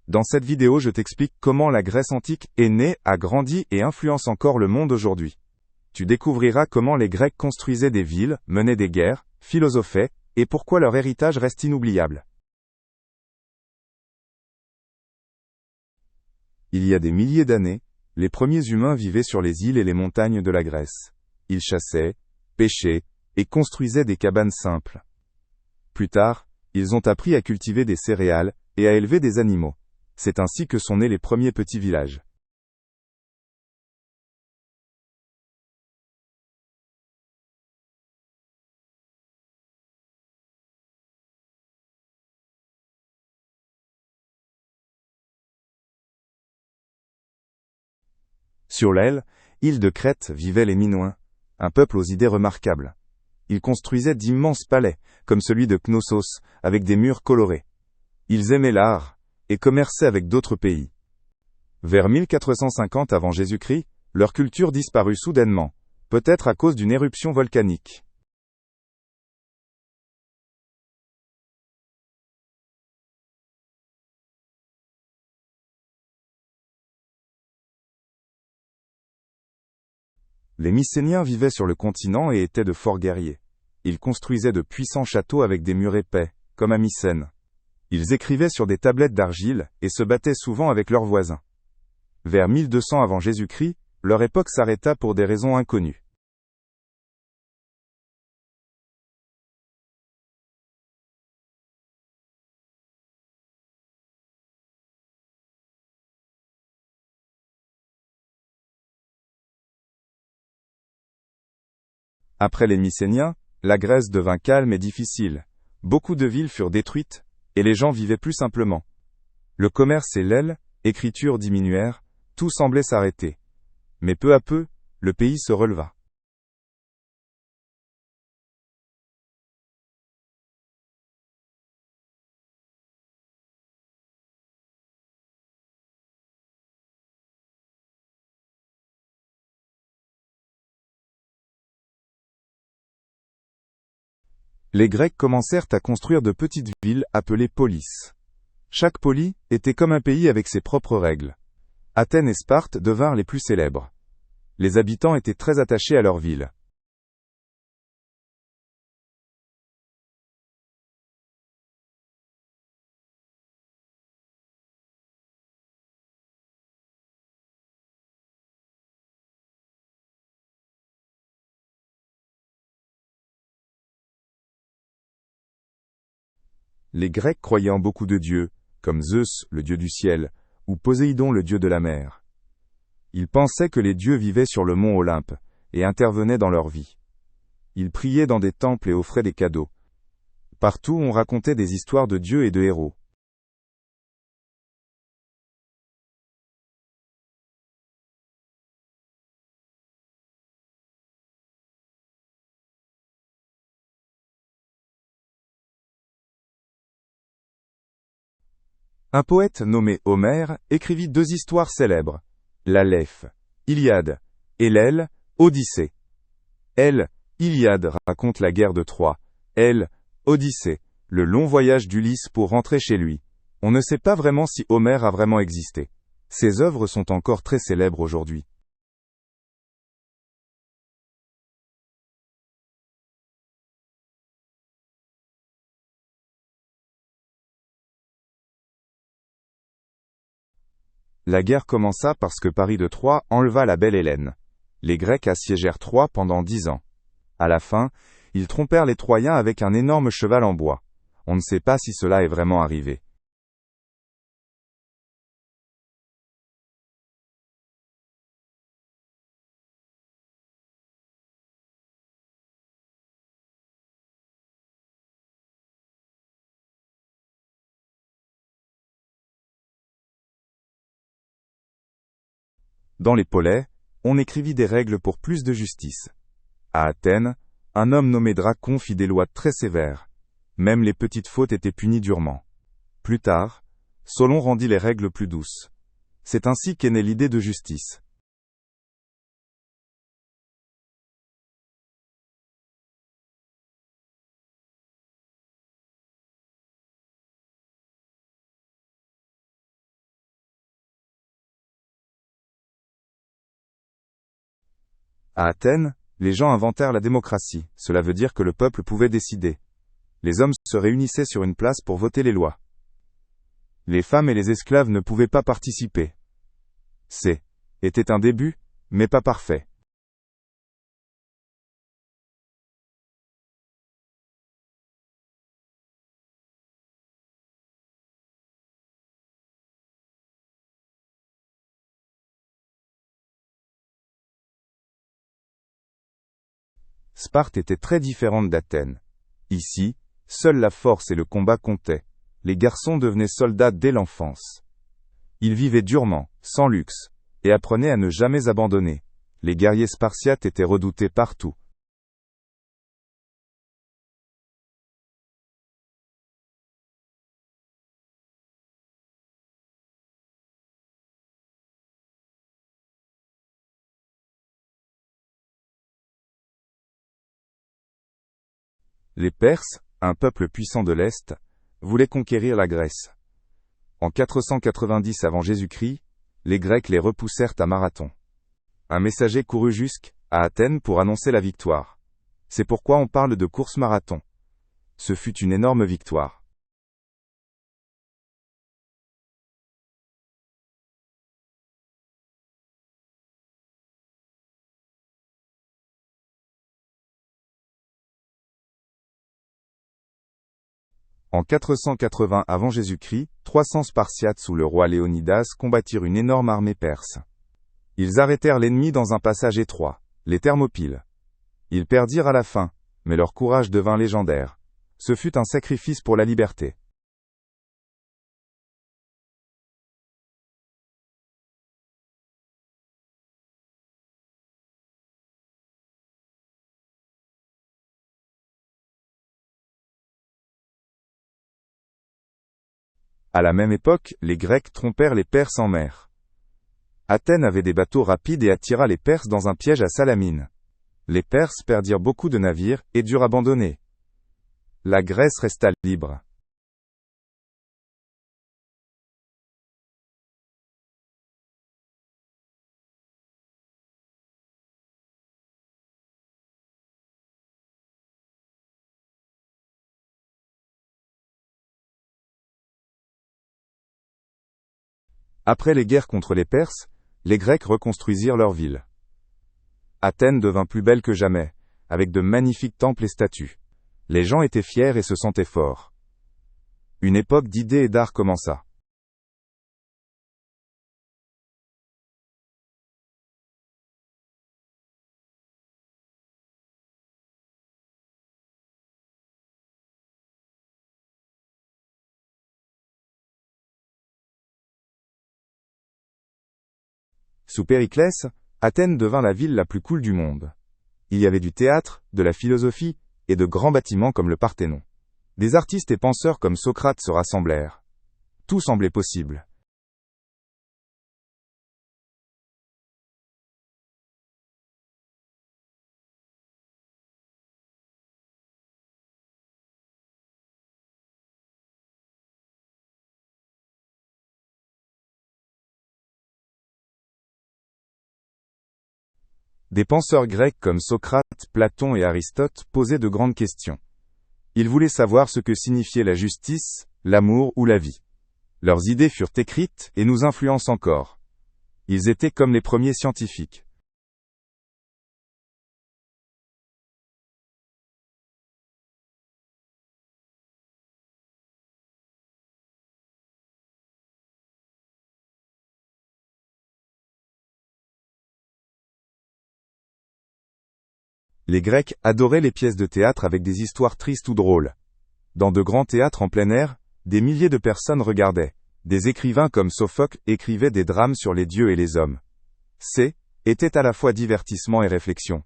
Dans cette vidéo, je t'explique comment la Grèce antique est née, a grandi et influence encore le monde aujourd'hui. Tu découvriras comment les Grecs construisaient des villes, menaient des guerres, philosophaient, et pourquoi leur héritage reste inoubliable. Il y a des milliers d'années, les premiers humains vivaient sur les îles et les montagnes de la Grèce. Ils chassaient, pêchaient, et construisaient des cabanes simples. Plus tard, ils ont appris à cultiver des céréales, et à élever des animaux. C'est ainsi que sont nés les premiers petits villages. Sur l'aile, île de Crète, vivaient les Minoens, un peuple aux idées remarquables. Ils construisaient d'immenses palais, comme celui de Knossos, avec des murs colorés. Ils aimaient l'art, et commerçaient avec d'autres pays. Vers 1450 avant Jésus-Christ, leur culture disparut soudainement, peut-être à cause d'une éruption volcanique. Les Mycéniens vivaient sur le continent et étaient de forts guerriers. Ils construisaient de puissants châteaux avec des murs épais, comme à Mycène. Ils écrivaient sur des tablettes d'argile et se battaient souvent avec leurs voisins. Vers 1200 avant Jésus-Christ, leur époque s'arrêta pour des raisons inconnues. Après les Mycéniens, la Grèce devint calme et difficile. Beaucoup de villes furent détruites, et les gens vivaient plus simplement. Le commerce et l'écriture diminuèrent, tout semblait s'arrêter. Mais peu à peu, le pays se releva. Les Grecs commencèrent à construire de petites villes appelées polis. Chaque polis était comme un pays avec ses propres règles. Athènes et Sparte devinrent les plus célèbres. Les habitants étaient très attachés à leur ville. Les Grecs croyaient en beaucoup de dieux, comme Zeus, le dieu du ciel, ou Poséidon, le dieu de la mer. Ils pensaient que les dieux vivaient sur le mont Olympe, et intervenaient dans leur vie. Ils priaient dans des temples et offraient des cadeaux. Partout on racontait des histoires de dieux et de héros. Un poète nommé Homère écrivit deux histoires célèbres. La Léphe, Iliade, et l'Aile, Odyssée. Elle, Iliade, raconte la guerre de Troie. Elle, Odyssée, le long voyage d'Ulysse pour rentrer chez lui. On ne sait pas vraiment si Homère a vraiment existé. Ses œuvres sont encore très célèbres aujourd'hui. La guerre commença parce que Paris de Troie enleva la belle Hélène. Les Grecs assiégèrent Troie pendant 10 ans. À la fin, ils trompèrent les Troyens avec un énorme cheval en bois. On ne sait pas si cela est vraiment arrivé. Dans les poleis, on écrivit des règles pour plus de justice. À Athènes, un homme nommé Dracon fit des lois très sévères. Même les petites fautes étaient punies durement. Plus tard, Solon rendit les règles plus douces. C'est ainsi qu'est née l'idée de justice. À Athènes, les gens inventèrent la démocratie, cela veut dire que le peuple pouvait décider. Les hommes se réunissaient sur une place pour voter les lois. Les femmes et les esclaves ne pouvaient pas participer. Était un début, mais pas parfait. Sparte était très différente d'Athènes. Ici, seule la force et le combat comptaient. Les garçons devenaient soldats dès l'enfance. Ils vivaient durement, sans luxe, et apprenaient à ne jamais abandonner. Les guerriers spartiates étaient redoutés partout. Les Perses, un peuple puissant de l'Est, voulaient conquérir la Grèce. En 490 avant Jésus-Christ, les Grecs les repoussèrent à Marathon. Un messager courut jusqu'à Athènes pour annoncer la victoire. C'est pourquoi on parle de course marathon. Ce fut une énorme victoire. En 480 avant Jésus-Christ, 300 Spartiates sous le roi Léonidas combattirent une énorme armée perse. Ils arrêtèrent l'ennemi dans un passage étroit, les Thermopyles. Ils perdirent à la fin, mais leur courage devint légendaire. Ce fut un sacrifice pour la liberté. À la même époque, les Grecs trompèrent les Perses en mer. Athènes avait des bateaux rapides et attira les Perses dans un piège à Salamine. Les Perses perdirent beaucoup de navires et durent abandonner. La Grèce resta libre. Après les guerres contre les Perses, les Grecs reconstruisirent leur ville. Athènes devint plus belle que jamais, avec de magnifiques temples et statues. Les gens étaient fiers et se sentaient forts. Une époque d'idées et d'art commença. Sous Périclès, Athènes devint la ville la plus cool du monde. Il y avait du théâtre, de la philosophie, et de grands bâtiments comme le Parthénon. Des artistes et penseurs comme Socrate se rassemblèrent. Tout semblait possible. Des penseurs grecs comme Socrate, Platon et Aristote posaient de grandes questions. Ils voulaient savoir ce que signifiait la justice, l'amour ou la vie. Leurs idées furent écrites et nous influencent encore. Ils étaient comme les premiers scientifiques. Les Grecs adoraient les pièces de théâtre avec des histoires tristes ou drôles. Dans de grands théâtres en plein air, des milliers de personnes regardaient. Des écrivains comme Sophocle écrivaient des drames sur les dieux et les hommes. Était à la fois divertissement et réflexion.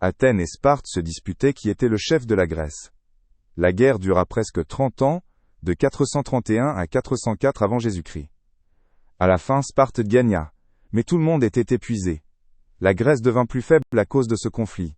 Athènes et Sparte se disputaient qui était le chef de la Grèce. La guerre dura presque 30 ans, de 431 à 404 avant Jésus-Christ. À la fin, Sparte gagna, Mais tout le monde était épuisé. La Grèce devint plus faible à cause de ce conflit.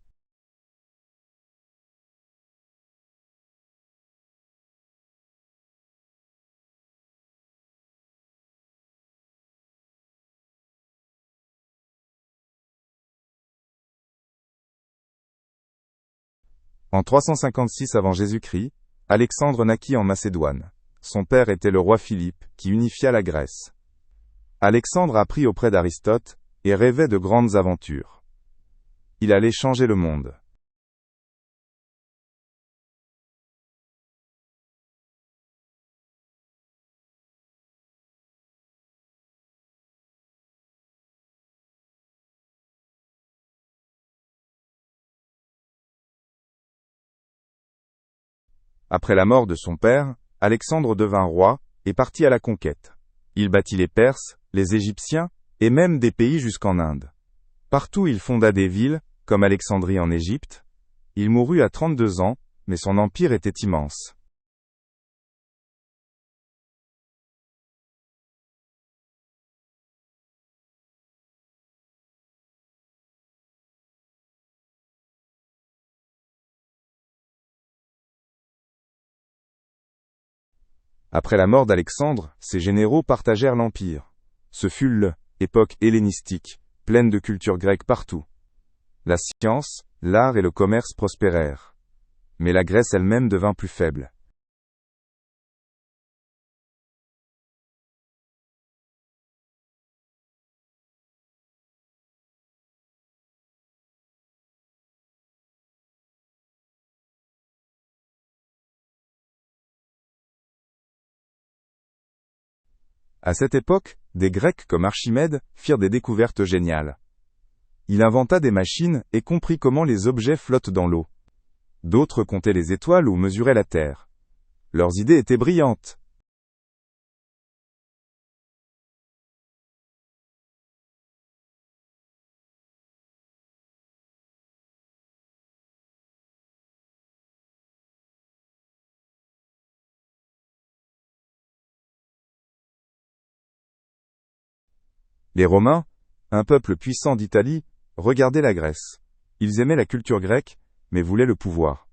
En 356 avant Jésus-Christ, Alexandre naquit en Macédoine. Son père était le roi Philippe, qui unifia la Grèce. Alexandre apprit auprès d'Aristote, et rêvait de grandes aventures. Il allait changer le monde. Après la mort de son père, Alexandre devint roi, et partit à la conquête. Il battit les Perses, les Égyptiens, et même des pays jusqu'en Inde. Partout il fonda des villes, comme Alexandrie en Égypte. Il mourut à 32 ans, mais son empire était immense. Après la mort d'Alexandre, ses généraux partagèrent l'empire. Ce fut l'époque hellénistique, pleine de culture grecque partout. La science, l'art et le commerce prospérèrent. Mais la Grèce elle-même devint plus faible. À cette époque, des Grecs comme Archimède firent des découvertes géniales. Il inventa des machines et comprit comment les objets flottent dans l'eau. D'autres comptaient les étoiles ou mesuraient la Terre. Leurs idées étaient brillantes. Les Romains, un peuple puissant d'Italie, regardaient la Grèce. Ils aimaient la culture grecque, mais voulaient le pouvoir.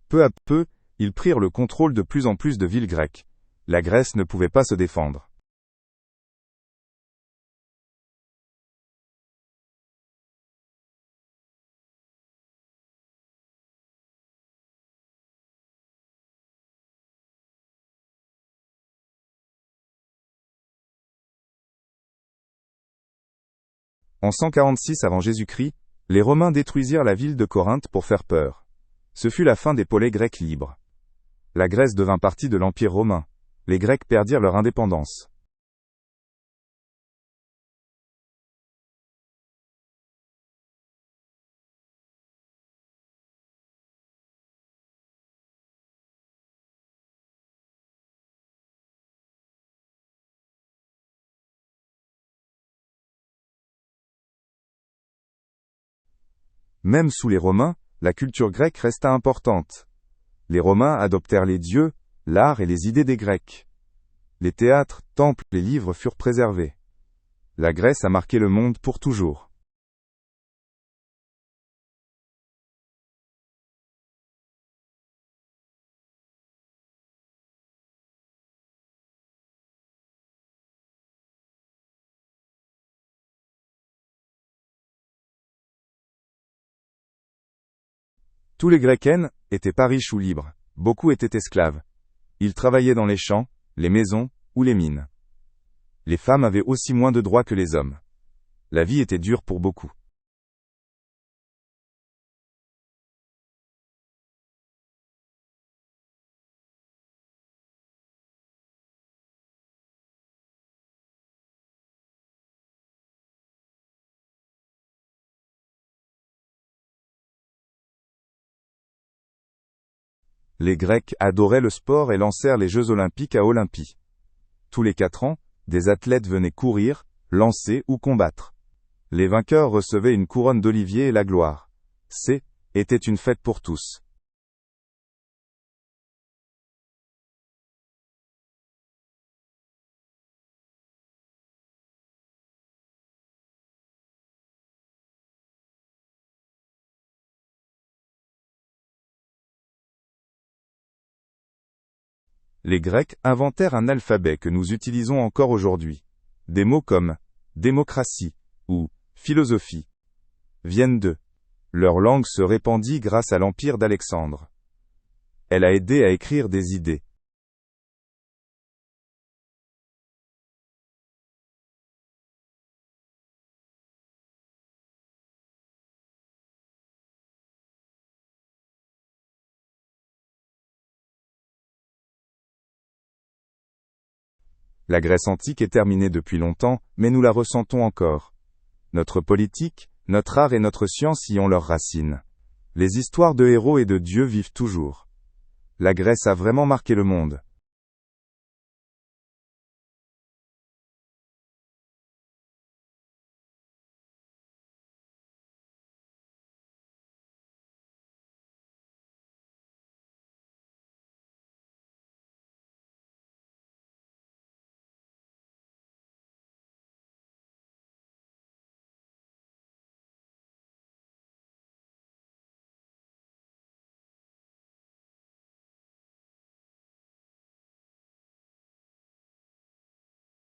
Peu à peu, ils prirent le contrôle de plus en plus de villes grecques. La Grèce ne pouvait pas se défendre. En 146 avant Jésus-Christ, les Romains détruisirent la ville de Corinthe pour faire peur. Ce fut la fin des polis grecs libres. La Grèce devint partie de l'Empire romain. Les Grecs perdirent leur indépendance. Même sous les Romains, la culture grecque resta importante. Les Romains adoptèrent les dieux, l'art et les idées des Grecs. Les théâtres, temples et livres furent préservés. La Grèce a marqué le monde pour toujours. Tous les Grecs étaient pas riches ou libres. Beaucoup étaient esclaves. Ils travaillaient dans les champs, les maisons ou les mines. Les femmes avaient aussi moins de droits que les hommes. La vie était dure pour beaucoup. Les Grecs adoraient le sport et lancèrent les Jeux olympiques à Olympie. Tous les 4 ans, des athlètes venaient courir, lancer ou combattre. Les vainqueurs recevaient une couronne d'olivier et la gloire. Était une fête pour tous. Les Grecs inventèrent un alphabet que nous utilisons encore aujourd'hui. Des mots comme démocratie ou philosophie viennent d'eux. Leur langue se répandit grâce à l'empire d'Alexandre. Elle a aidé à écrire des idées. La Grèce antique est terminée depuis longtemps, mais nous la ressentons encore. Notre politique, notre art et notre science y ont leurs racines. Les histoires de héros et de dieux vivent toujours. La Grèce a vraiment marqué le monde.